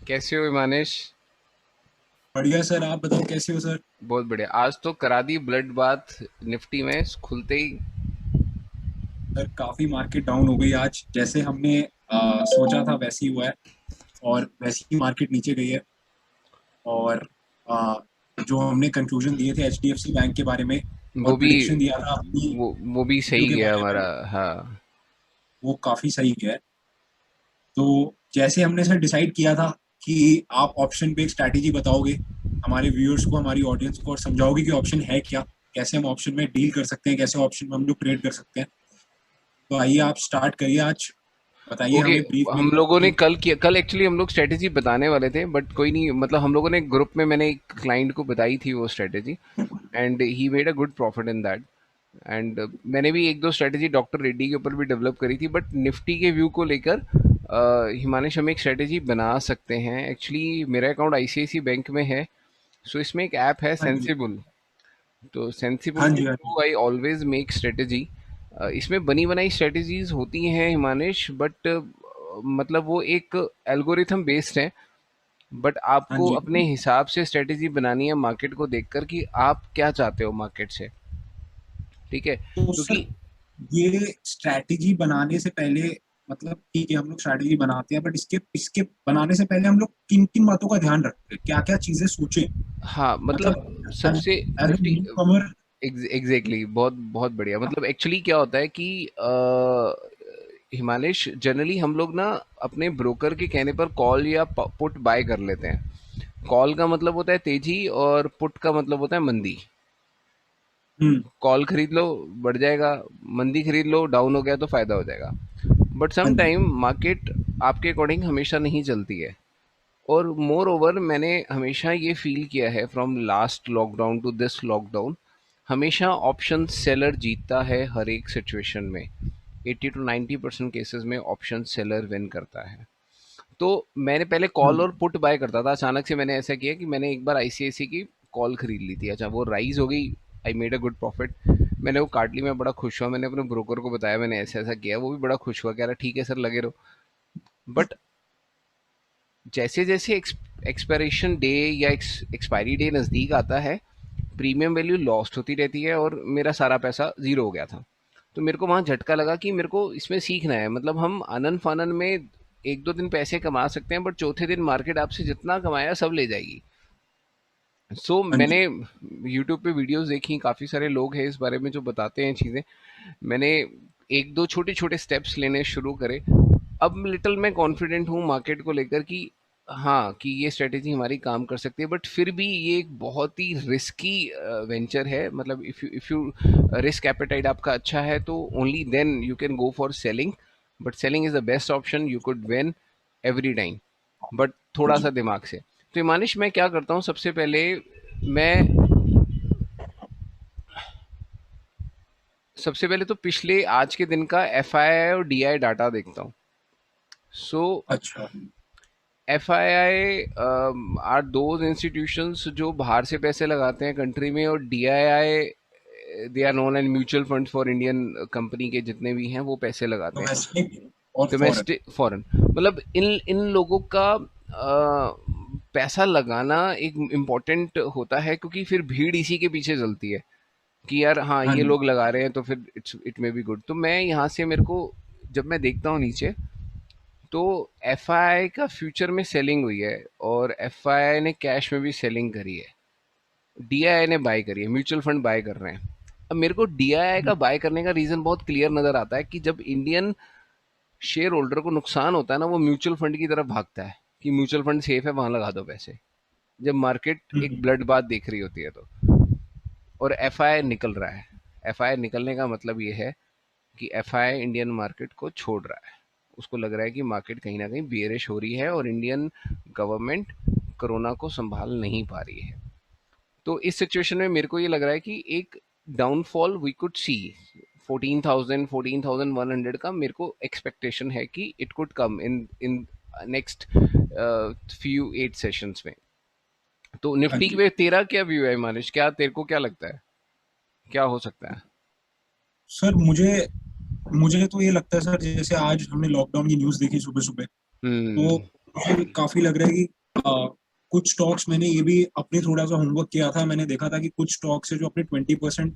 कैसे हो हिमानिश? बढ़िया सर। आप बताओ कैसे हो सर। बहुत बढ़िया। आज तो करा दी ब्लड बाथ निफ्टी में खुलते ही। सर काफी मार्केट डाउन हो गई आज, जैसे हमने सोचा था वैसे ही हुआ है। और वैसे ही मार्केट नीचे गई है। और आ, जो हमने कंक्लूजन दिए थे एचडीएफसी बैंक के बारे में वो और भी प्रिडिक्शन दिया था अपनी वो भी वीडियो सही के गया बारे में, हमारा। हाँ। वो काफी सही गया है। तो जैसे हमने सर डिसाइड किया था कि आप ऑप्शन पे एक स्ट्रैटेजी बताओगे हमारे व्यूअर्स को, हमारी ऑडियंस को, और समझाओगे कि ऑप्शन है क्या, कैसे हम ऑप्शन में डील कर सकते हैं, कैसे ऑप्शन में हम लोग ट्रेड कर सकते हैं। तो आइए आप स्टार्ट करिए आज। बताइए ओके। हमें ब्रीफ में हम लोगों ने कि कल किया, कल एक्चुअली हम लोग स्ट्रेटेजी बताने वाले थे बट कोई नहीं, मतलब हम लोगों ने ग्रुप में, मैंने एक क्लाइंट को बताई थी वो strategy and he made a good profit in that. And मैंने भी एक दो स्ट्रेटेजी डॉक्टर रेड्डी के ऊपर भी डेवलप करी थी, बट निफ्टी के व्यू को लेकर हिमांश हम एक स्ट्रेटेजी बना सकते हैं। एक्चुअली मेरा अकाउंट आईसीआईसी बैंक में है। सो इसमें एक ऐप है हाँ जी, सेंसिबल। तो सेंसिबल हाँ के जी, हाँ थ्रू जी, आई ऑलवेज मेक स्ट्रेटेजी। इसमें बनी बनाई स्ट्रेटेजीज होती हैं हिमानिश, बट मतलब वो एक एल्गोरिथम बेस्ड है। बट हाँ आपको जी। अपने हिसाब से स्ट्रेटेजी बनानी है मार्केट को देखकर कि आप क्या चाहते हो मार्केट से। ठीक है। तो क्योंकि सर ये स्ट्रैटेजी बनाने से पहले, मतलब ठीक है हम लोग स्ट्रैटेजी बनाते हैं, बट इसके इसके बनाने से पहले हम लोग किन किन बातों का ध्यान रखें, क्या क्या चीजें सोचें। हाँ, मतलब मतलब एज सबसे as a Nifty newcomer. Exactly, बहुत बहुत बढ़िया। मतलब एक्चुअली क्या होता है कि हिमालयश जनरली हम लोग ना अपने ब्रोकर के कहने पर कॉल या पुट बाय कर लेते हैं। कॉल का मतलब होता है तेजी और पुट का मतलब होता है मंदी। हम्म। कॉल खरीद लो, बढ़ जाएगा। मंदी खरीद लो, डाउन हो गया तो फायदा हो जाएगा। बट हाँ सम जी। टाइम मार्केट आपके अकॉर्डिंग हमेशा नहीं चलती है। और मोर ओवर मैंने हमेशा ये फील किया है from last lockdown to this lockdown, हमेशा ऑप्शन सेलर जीतता है हर एक सिचुएशन में। 80 to 90% केसेस में ऑप्शन सेलर विन करता है। तो मैंने पहले कॉल और हम्म। पुट बाय करता था। अचानक से मैंने ऐसा किया कि मैंने एक बार आईसीआईसी की कॉल खरीद ली थी। अच्छा, वो राइज हो गई। I made a good profit. मैंने वो काट ली, मैं बड़ा खुश हुआ। मैंने अपने ब्रोकर को बताया मैंने ऐसा ऐसा किया, वो भी बड़ा खुश हुआ, कह रहा ठीक है सर लगे रहो। बट जैसे जैसे एक्सपायरेशन डे या एक्सपायरी डे नज़दीक आता है, प्रीमियम वैल्यू लॉस्ट होती रहती है और मेरा सारा पैसा ज़ीरो हो गया था। तो मेरे को वहाँ झटका लगा कि मेरे को इसमें सीखना है। मतलब हम आनन फानन में एक दो दिन पैसे कमा सकते हैं, बट चौथे दिन मार्केट आपसे जितना कमाया सब ले जाएगी। हाँ मैंने जी। यूट्यूब पे वीडियोस देखी, काफ़ी सारे लोग हैं इस बारे में जो बताते हैं चीज़ें। मैंने एक दो छोटे छोटे स्टेप्स लेने शुरू करे। अब लिटिल मैं कॉन्फिडेंट हूँ मार्केट को लेकर कि हाँ, कि ये स्ट्रेटेजी हमारी काम कर सकती है। बट फिर भी ये एक बहुत ही रिस्की वेंचर है। मतलब इफ़ यू रिस्क एपेटाइट आपका अच्छा है तो only then you can go for selling. But selling is the best option, you could win every time, but हाँ थोड़ा सा जी। दिमाग से। तो मानिश, मैं क्या करता हूँ सबसे पहले, मैं सबसे पहले तो पिछले आज के दिन का एफ आई आई और डी आई डाटा देखता हूँ। सो अच्छा। F I I are those institutions जो बाहर से पैसे लगाते हैं कंट्री में, और D I I they are known and mutual fund for Indian company के जितने भी हैं वो पैसे लगाते हैं। डोमेस्टिक और फॉरेन। डोमेस्टिक फॉरेन, मतलब इन इन लोगों का पैसा लगाना एक इम्पोर्टेंट होता है, क्योंकि फिर भीड़ इसी के पीछे चलती है कि यार हाँ हाँ ये जी। लोग लगा रहे हैं तो फिर इट मे बी गुड। तो मैं यहाँ से, मेरे को जब मैं देखता हूँ नीचे, तो एफ आई आई का फ्यूचर में सेलिंग हुई है और एफ आई आई ने कैश में भी सेलिंग करी है। डी आई आई ने बाय करी है, म्यूचुअल फंड बाय कर रहे हैं। अब मेरे को डी आई आई का हम्म। बाय करने का रीज़न बहुत क्लियर नज़र आता है कि जब इंडियन शेयर होल्डर को नुकसान होता है ना, वो म्यूचुअल फंड की तरफ भागता है कि म्यूचुअल फंड सेफ है, वहां लगा दो पैसे। जब मार्केट एक हम्म। ब्लड बात देख रही होती है तो। और एफ आई आई निकल रहा है। एफ आई आई निकलने का मतलब ये है कि F I I Indian market को छोड़ रहा है। उसको लग रहा है कि मार्केट कहीं ना कहीं बेरिश हो रही है और इंडियन गवर्नमेंट कोरोना को संभाल नहीं पा रही है। तो इस सिचुएशन में मेरे को ये लग रहा है कि एक डाउनफॉल वी कुड सी। 14,000 14,100 का मेरे को एक्सपेक्टेशन है कि it could come in in next few 8 sessions में। तो हाँ निफ्टी जी। पे तेरा क्या व्यू है मानिश? क्या तेरे को क्या लगता है, क्या हो सकता है? सर मुझे मुझे तो ये लगता है सर, जैसे आज हमने लॉकडाउन की न्यूज़ देखी सुबह सुबह, हम्म। तो मुझे काफी लग रहा है कुछ स्टॉक्स मैंने ये भी अपने थोड़ा सा होमवर्क किया था, मैंने देखा था कि कुछ स्टॉक्स है जो अपने 20%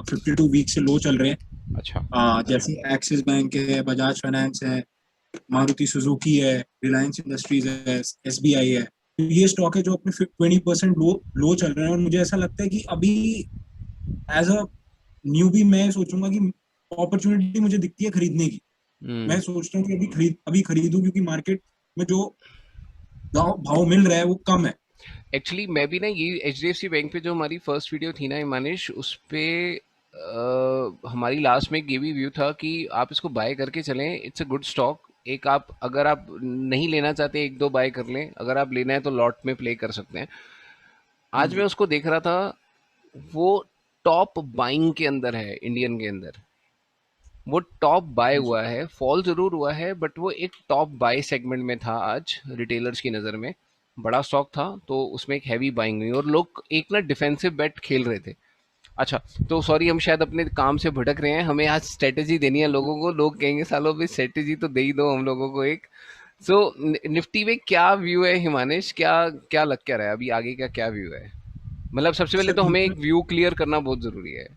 52 वीक से लो चल रहे हैं। अच्छा। जैसे एक्सिस बैंक है, बजाज फाइनेंस है, मारुति सुजुकी है, रिलायंस इंडस्ट्रीज है, एसबीआई है। तो ये स्टॉक है जो अपने 20% लो लो चल रहे हैं, और मुझे ऐसा लगता है कि अभी एज अ न्यूबी मैं सोचूंगा कि अपॉर्चुनिटी मुझे दिखती है खरीदने की। मैं हम्म। सोचता हूँ कि अभी खरीदूं, क्योंकि मार्केट में जो भाव भाव मिल रहा है वो कम है। एक्चुअली मैं भी ना ये एचडीएफसी बैंक पे जो हमारी फर्स्ट वीडियो थी ना हिमानिश, उस पे हमारी लास्ट में एक ये भी व्यू था कि आप इसको बाय करके चलें, इट्स अ गुड स्टॉक। एक आप अगर आप नहीं लेना चाहते एक दो बाय कर लें, अगर आप लेना है तो लॉट में प्ले कर सकते हैं। हाँ आज मैं जी। उसको देख रहा था, वो टॉप बाइंग के अंदर है इंडियन के अंदर। वो टॉप बाय हाँ जी। हुआ है, फॉल जरूर हुआ है बट वो एक टॉप बाय सेगमेंट में था आज रिटेलर्स की नज़र में। बड़ा स्टॉक था तो उसमें एक हैवी बाइंग हुई और लोग एक ना डिफेंसिव बेट खेल रहे थे। अच्छा, तो सॉरी हम शायद अपने काम से भटक रहे हैं, हमें आज स्ट्रेटेजी देनी है लोगों को। लोग कहेंगे सालों भी स्ट्रेटेजी तो दे ही दो हम लोगों को एक। सो निफ्टी में क्या व्यू है हिमांश, क्या क्या लग क्या रहा है अभी आगे का क्या व्यू है? मतलब सबसे पहले सर तो हमें मुझे एक व्यू क्लियर करना बहुत जरूरी है।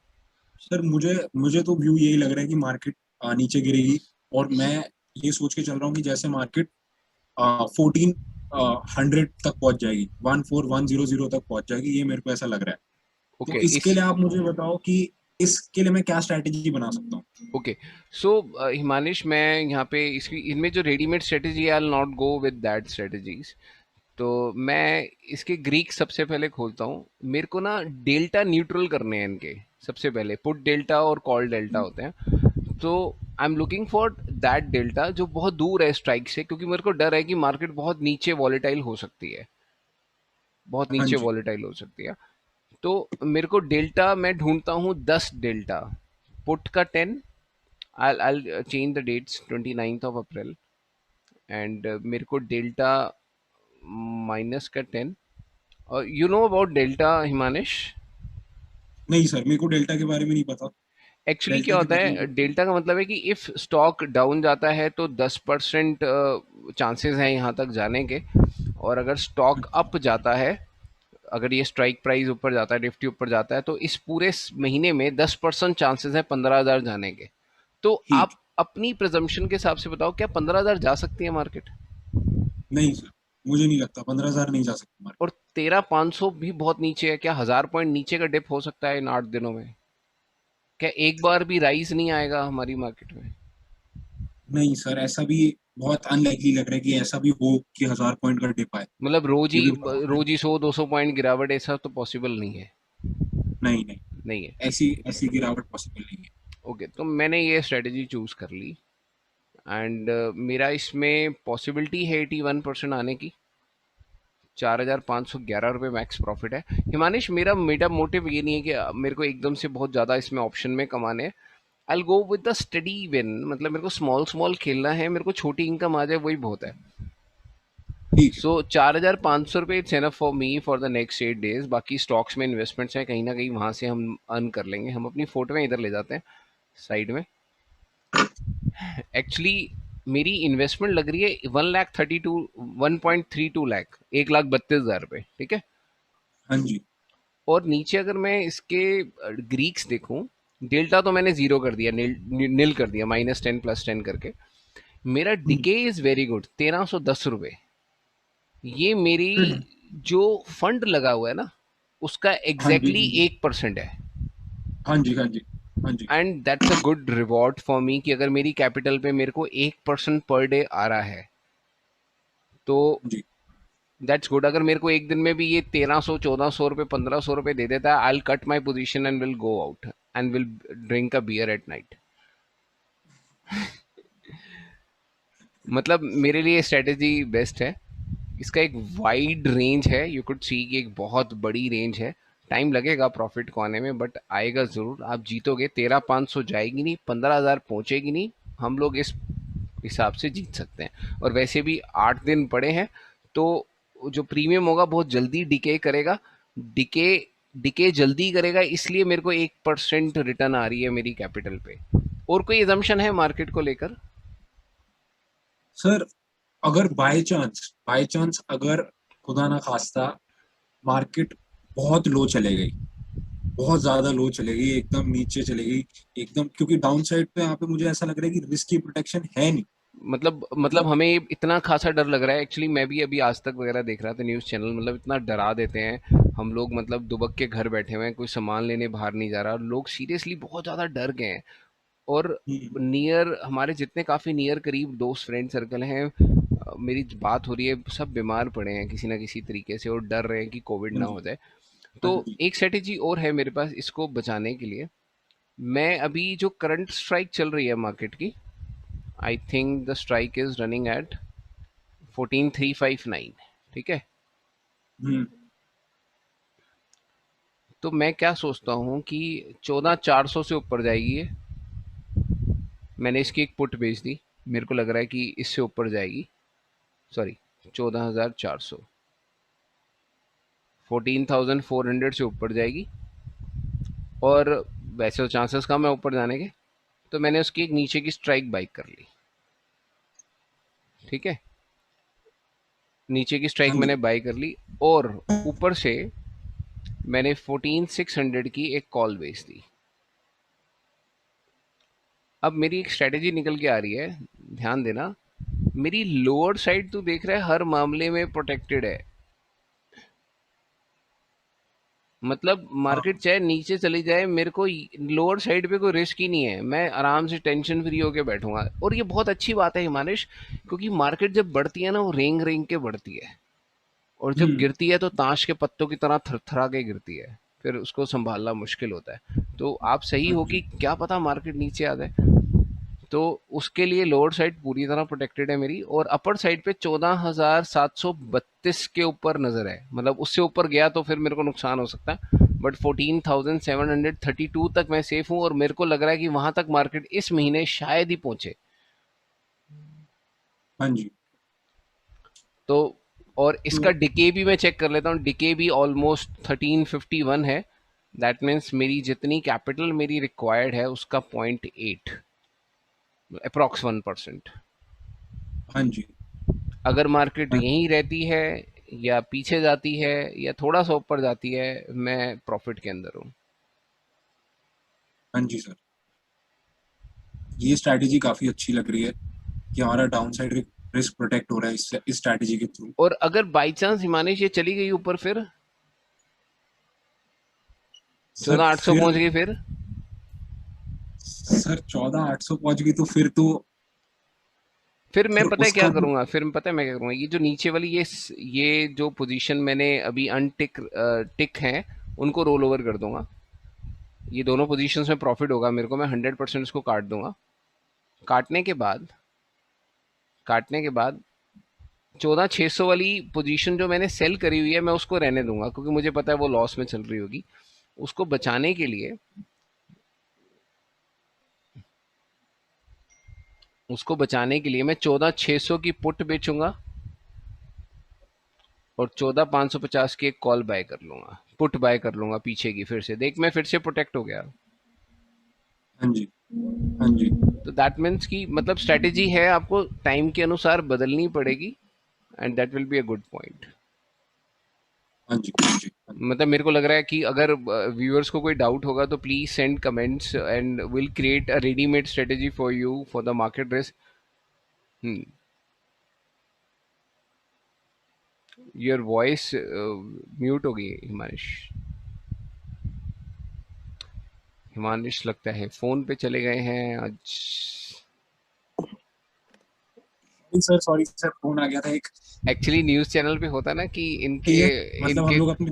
सर मुझे मुझे तो व्यू यही लग रहा है कि मार्केट नीचे गिरेगी। और मैं ये सोच के चल रहा हूँ कि जैसे मार्केट 1400 तक पहुंच जाएगी, 14100 तक पहुंच जाएगी, ये मेरे को ऐसा लग रहा है। तो ओके इसके इस लिए आप मुझे बताओ कि इसके लिए मैं क्या स्ट्रैटेजी बना सकता हूँ। ओके सो हिमानिश, मैं यहाँ पे इसकी इनमें जो रेडीमेड स्ट्रेटेजी है, I will not go with that strategies. तो मैं इसके ग्रीक सबसे पहले खोलता हूँ। मेरे को ना डेल्टा न्यूट्रल करने हैं इनके। सबसे पहले पुट डेल्टा और कॉल डेल्टा होते हैं, तो I am looking for that delta जो बहुत दूर है स्ट्राइक से, क्योंकि मेरे को डर है कि मार्केट बहुत नीचे वॉलेटाइल हो सकती है, बहुत हाँ नीचे जी। वॉलेटाइल हो सकती है। तो मेरे को डेल्टा मैं ढूंढता हूँ 10 डेल्टा। पुट का 10, I'll change the dates 29th of April, and मेरे को डेल्टा माइनस का 10। और यू नो अबाउट डेल्टा हिमानिश? नहीं सर, मेरे को डेल्टा के बारे में नहीं पता। एक्चुअली क्या डेल्टा के होता बारे में है, बताइए। डेल्टा का मतलब है कि इफ स्टॉक डाउन जाता है तो 10% चांसेस हैं यहाँ तक जाने के। और अगर स्टॉक अच्छा। अप जाता है, अगर ये स्ट्राइक प्राइस ऊपर जाता है, निफ्टी ऊपर जाता है, तो इस पूरे महीने में 10% चांसेस हैं 15,000 जाने के। तो ठीक। आप अपनी प्रजम्पशन के हिसाब से बताओ, क्या 15,000 जा सकती है मार्केट? नहीं सर, मुझे नहीं लगता 15,000 नहीं जा सकता मार्केट। और 13,500 भी बहुत नीचे है, क्या 1,000 पॉइंट नीचे का डिप हो सकता है इन 8 दिनों में? क्या एक बार भी राइज नहीं आएगा हमारी मार्केट में? नहीं सर, ऐसा भी बहुत अनलाइकली लग रहा है कि ऐसा भी हो कि 1000 पॉइंट का डिप आए। मतलब ये भी बहुत। रोज ही 100-200 पॉइंट गिरावट, ऐसा तो पॉसिबल नहीं है। नहीं नहीं, नहीं है। ऐसी ऐसी गिरावट पॉसिबल नहीं है। ओके, तो मैंने ये स्ट्रेटेजी चूज कर ली। एंड मेरा इसमें पॉसिबिलिटी है 81% आने की। 4,511 रुपये मैक्स प्रॉफिट है। हिमानिश, मेरा मेरा मोटिव ये नहीं है कि मेरे को एकदम से बहुत ज़्यादा इसमें ऑप्शन में कमाने हैं। I go with the study win, मतलब मेरे को स्मॉल स्मॉल खेलना है, मेरे को छोटी इनकम आ जाए वही बहुत है। ठीक है। सो 4,500 रुपये it's enough for me for the next 8 days. बाकी स्टॉक्स में इन्वेस्टमेंट्स हैं, कहीं ना कहीं वहाँ से हम अर्न कर लेंगे। हम अपनी फोटो में इधर ले जाते हैं साइड में। एक्चुअली मेरी इन्वेस्टमेंट लग रही है 1,32,1.32 लाख, 1,32,000 रुपये, ठीक है। हाँ जी। और नीचे अगर मैं इसके ग्रीक्स देखूं, डेल्टा तो मैंने जीरो कर दिया, नील कर दिया, -10 +10 करके। मेरा हम्म। डिके इज वेरी गुड, 1,310 रुपये। ये मेरी हम्म। जो फंड लगा हुआ है ना, उसका हाँ जी। एग्जैक्टली हाँ जी। 1% है। हाँ जी। हाँ जी। हाँ जी। And that's a good reward for me कि अगर मेरी कैपिटल पे मेरे को 1% पर डे आ रहा है तो हाँ जी। That's good. अगर मेरे को एक दिन में भी ये 1,300 1,400 रुपये 1,500 रुपये दे देता है, I will cut my position and will go out and will drink a beer at night. मतलब मेरे लिए स्ट्रेटेजी बेस्ट है। इसका एक वाइड रेंज है, यू कुड सी कि एक बहुत बड़ी रेंज है। टाइम लगेगा प्रॉफिट को आने में बट आएगा ज़रूर। आप जीतोगे, 13,500 जाएगी नहीं, 15,000 पहुंचेगी नहीं। हम लोग इस हिसाब से जीत सकते हैं। और वैसे भी 8 दिन पड़े हैं, तो जो प्रीमियम होगा बहुत जल्दी डिके करेगा। डिके डिके जल्दी करेगा, इसलिए मेरे को 1% रिटर्न आ रही है मेरी कैपिटल पे। और कोई एजम्पशन है मार्केट को लेकर? सर, अगर बाय चांस अगर खुदा ना खास्ता मार्केट बहुत लो चले गई, बहुत ज्यादा लो चलेगी, एकदम नीचे चलेगी एकदम, क्योंकि डाउन साइड पे यहाँ पे मुझे ऐसा लग रहा है कि रिस्क की प्रोटेक्शन है नहीं। मतलब मतलब हमें इतना खासा डर लग रहा है। एक्चुअली मैं भी अभी आज तक वगैरह देख रहा था न्यूज़ चैनल, मतलब इतना डरा देते हैं हम लोग, मतलब दुबक के घर बैठे हुए हैं, कोई सामान लेने बाहर नहीं जा रहा, लोग सीरियसली बहुत ज़्यादा डर गए हैं। और हम्म, नियर हमारे जितने काफ़ी नियर करीब दोस्त फ्रेंड सर्कल हैं, मेरी बात हो रही है, सब बीमार पड़े हैं किसी ना किसी तरीके से और डर रहे हैं कि कोविड हाँ ना जी, हो जाए। हाँ तो जी, एक स्ट्रेटेजी और है मेरे पास इसको बचाने के लिए। मैं अभी जो करंट स्ट्राइक चल रही है मार्केट की, I think the strike is running at 14359, ठीक है। हम्म, तो मैं क्या सोचता हूँ कि 14400 से ऊपर जाएगी ये। मैंने इसकी एक पुट बेच दी, मेरे को लग रहा है कि इससे ऊपर जाएगी। सॉरी, 14400, 14400 से ऊपर जाएगी। और वैसे तो चांसेस कम है ऊपर जाने के, तो मैंने उसकी एक नीचे की स्ट्राइक बाइक कर ली, ठीक है। नीचे की स्ट्राइक हाँ जी, मैंने बाई कर ली, और ऊपर से मैंने 14600 की एक कॉल बेच दी। अब मेरी एक स्ट्रेटेजी निकल के आ रही है, ध्यान देना। मेरी लोअर साइड तू देख रहा है हर मामले में प्रोटेक्टेड है। मतलब मार्केट हाँ, चाहे नीचे चली जाए, मेरे को लोअर साइड पे कोई रिस्क ही नहीं है, मैं आराम से टेंशन फ्री होके बैठूंगा। और ये बहुत अच्छी बात है हिमानिश, क्योंकि मार्केट जब बढ़ती है ना, वो रेंग रेंग के बढ़ती है, और जब हम्म, गिरती है तो ताश के पत्तों की तरह थरथरा के गिरती है, फिर उसको संभालना मुश्किल होता है। तो आप सही हाँ हो कि जी, क्या पता मार्केट नीचे आ जाए। तो उसके लिए लोअर साइड पूरी तरह प्रोटेक्टेड है मेरी, और अपर साइड पे 14732 के ऊपर नजर है। मतलब उससे ऊपर गया तो फिर मेरे को नुकसान हो सकता है, बट 14732 तक मैं सेफ हूँ, और मेरे को लग रहा है कि वहां तक मार्केट इस महीने शायद ही पहुंचे। हाँ जी। तो और इसका तो डिके भी मैं चेक कर लेता हूँ, डिके भी ऑलमोस्ट 1351 है। दैट मीन्स मेरी जितनी कैपिटल मेरी रिक्वायर्ड है उसका 0.8, अप्रॉक्स 1%। हाँ जी, अगर मार्केट हाँ, यहीं रहती है या पीछे जाती है या थोड़ा सा ऊपर जाती है, मैं प्रॉफिट के अंदर हूँ। हाँ जी सर, ये स्ट्रैटेजी काफी अच्छी लग रही है कि हमारा डाउन साइड रिस्क प्रोटेक्ट हो रहा है इस स्ट्रैटेजी के थ्रू। और अगर बाई चांस हिमानिश ये चली गई ऊपर, फिर सर 14800 फिर पहुंच गई, सर 14,800 पहुंच गई तो फिर मैं फिर पता है क्या उसका तो करूंगा, फिर पता है मैं क्या करूंगा, ये जो नीचे वाली ये जो पोजीशन मैंने अभी अनटिक टिक हैं, उनको रोल ओवर कर दूंगा। ये दोनों पोजीशंस में प्रॉफिट होगा मेरे को, मैं 100% इसको काट दूंगा। काटने के बाद काटने के बाद 14600 वाली पोजीशन जो मैंने सेल करी हुई है, मैं उसको रहने दूंगा, क्योंकि मुझे पता है वो लॉस में चल रही होगी। उसको बचाने के लिए मैं 14600 की पुट बेचूंगा, और 14550 की एक कॉल बाय कर लूंगा, पुट बाय कर लूंगा पीछे की। फिर से देख, मैं फिर से प्रोटेक्ट हो गया। हाँ जी, हाँ जी, तो दैट मीन्स की मतलब स्ट्रेटेजी है, आपको टाइम के अनुसार बदलनी पड़ेगी, and that will be a good point. हाँ जी, हाँ जी, हाँ जी, मतलब मेरे को लग रहा है कि अगर व्यूअर्स को कोई डाउट होगा तो please send comments and will create a readymade strategy for you for the market risk. Your voice mute हो गई हिमांश। हिमांश लगता है फोन पे चले गए हैं आज। सॉरी सर, फोन आ गया था एक। एक्चुअली न्यूज़ चैनल पे होता ना कि इनके ये मतलब हम इनके लोग अपने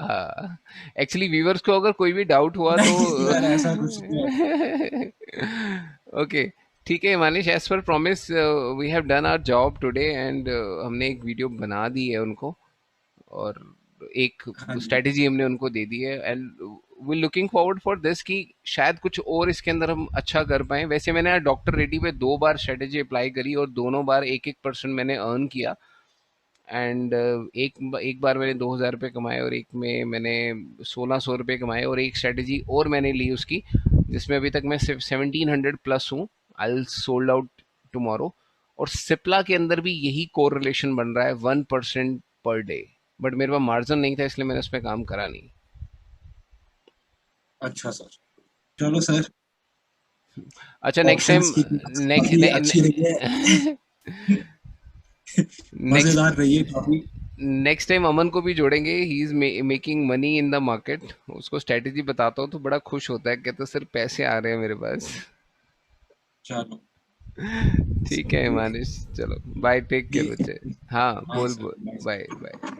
हाँ, एक्चुअली व्यूअर्स को अगर कोई भी डाउट हुआ तो नहीं सर, ऐसा कुछ नहीं है। ओके, ठीक है Manish, as per promise we have done our job today, and हमने एक वीडियो बना दी है उनको, और एक हाँ जी, स्ट्रेटेजी हमने उनको दे दी है, and we looking forward for this कि शायद कुछ और इसके अंदर हम अच्छा कर पाए। वैसे मैंने डॉक्टर रेड्डी पे 2 बार स्ट्रेटेजी अप्लाई करी, और दोनों बार 1-1% मैंने अर्न किया। एंड एक बार मैंने 2000 रुपये कमाए, और एक में मैंने 1600 रुपये कमाए, और एक स्ट्रेटेजी और मैंने ली उसकी, जिसमें अभी तक मैं सिर्फ 1700 प्लस हूँ। I sold out tomorrow. और सिप्ला के अंदर भी यही कोर रिलेशन बन रहा है, 1% पर डे, बट मेरे पास मार्जिन नहीं था इसलिए मैंने उस पर काम करा नहीं। अच्छा सर, चलो सर, अच्छा नेक्स्ट टाइम, ऑप्शंस की क्लास काफी अच्छी रही है। नेक्स्ट मजेदार रही है काफी। नेक्स्ट टाइम अमन को भी जोड़ेंगे, he is making money in the market. उसको स्ट्रेटेजी बताता हूँ तो बड़ा खुश होता है, कहता है सिर्फ पैसे आ रहे हैं मेरे पास। चलो ठीक है ठीक है। हिमांश, चलो बाय, टेक केयर ठीक बच्चे। है। हाँ हाँ बोल सर, बोल, बाय। Bye bye.